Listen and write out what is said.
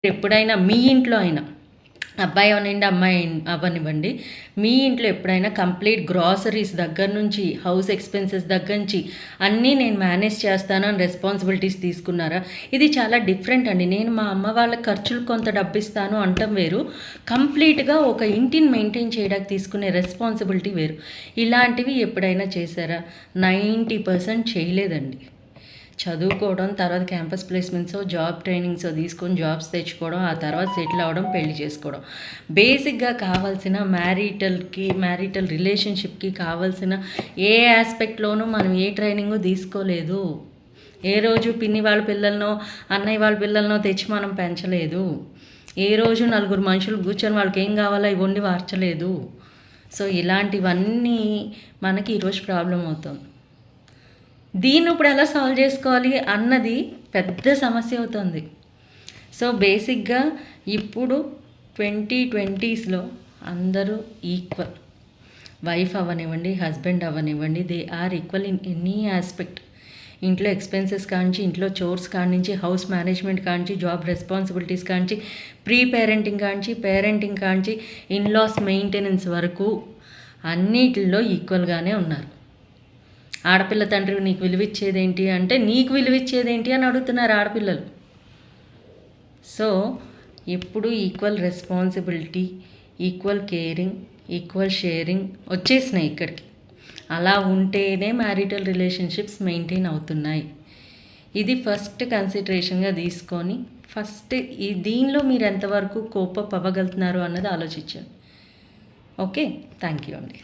ఎప్పుడైనా మీ ఇంట్లో అయినా అబ్బాయి అవనండి అమ్మాయి అవ్వనివ్వండి, మీ ఇంట్లో ఎప్పుడైనా కంప్లీట్ గ్రాసరీస్ దగ్గర నుంచి హౌస్ ఎక్స్పెన్సెస్ దగ్గర నుంచి అన్నీ నేను మేనేజ్ చేస్తాను అని రెస్పాన్సిబిలిటీస్ తీసుకున్నారా? ఇది చాలా డిఫరెంట్ అండి. నేను మా అమ్మ వాళ్ళ ఖర్చులు కొంత డబ్బిస్తాను అంటాం వేరు, కంప్లీట్గా ఒక ఇంటిని మెయింటైన్ చేయడానికి తీసుకునే రెస్పాన్సిబిలిటీ వేరు. ఇలాంటివి ఎప్పుడైనా చేశారా? 90% చేయలేదండి. చదువుకోవడం, తర్వాత క్యాంపస్ ప్లేస్మెంట్సో జాబ్ ట్రైనింగ్సో తీసుకొని జాబ్స్ తెచ్చుకోవడం, ఆ తర్వాత సెటిల్ అవ్వడం, పెళ్లి చేసుకోవడం. బేసిక్గా కావాల్సిన మ్యారిటల్ రిలేషన్షిప్కి కావాల్సిన ఏ ఆస్పెక్ట్లోనూ మనం ఏ ట్రైనింగు తీసుకోలేదు. ఏ రోజు పిన్ని వాళ్ళ పిల్లలనో అన్నయ్య వాళ్ళ పిల్లలనో తెచ్చి మనం పెంచలేదు. ఏ రోజు నలుగురు మనుషులు కూర్చొని వాళ్ళకి ఏం కావాలో ఇవి వండి వార్చలేదు. సో ఇలాంటివన్నీ మనకి ఈరోజు ప్రాబ్లం అవుతుంది. దీన్ని ఇప్పుడు ఎలా సాల్వ్ చేసుకోవాలి అన్నది పెద్ద సమస్య అవుతుంది. సో బేసిక్గా ఇప్పుడు 2020స్లో అందరూ ఈక్వల్. వైఫ్ అవ్వనివ్వండి, హస్బెండ్ అవ్వనివ్వండి, they are equal in any aspect. ఇంట్లో ఎక్స్పెన్సెస్ కానించి, ఇంట్లో చోర్స్ కానించి, హౌస్ మేనేజ్మెంట్ కానించి, జాబ్ రెస్పాన్సిబిలిటీస్ కానించి, ప్రీ పేరెంటింగ్ కానించి, పేరెంటింగ్ కానించి, ఇన్లాస్ మెయింటెనెన్స్ వరకు అన్నిటిలో ఈక్వల్గానే ఉన్నారు. ఆడపిల్ల తండ్రి నీకు విలువిచ్చేదేంటి అంటే, నీకు విలువిచ్చేదేంటి అని అడుగుతున్నారు ఆడపిల్లలు. సో ఎప్పుడు equal responsibility, equal caring, equal sharing వచ్చేసినాయి ఇక్కడికి. అలా ఉంటేనే మ్యారిటల్ రిలేషన్షిప్స్ మెయింటైన్ అవుతున్నాయి. ఇది ఫస్ట్ కన్సిడరేషన్గా తీసుకొని దీనిలో మీరు ఎంతవరకు కోపప్ అవ్వగలుగుతున్నారు అన్నది ఆలోచించండి. ఓకే, థ్యాంక్ యూ అండి.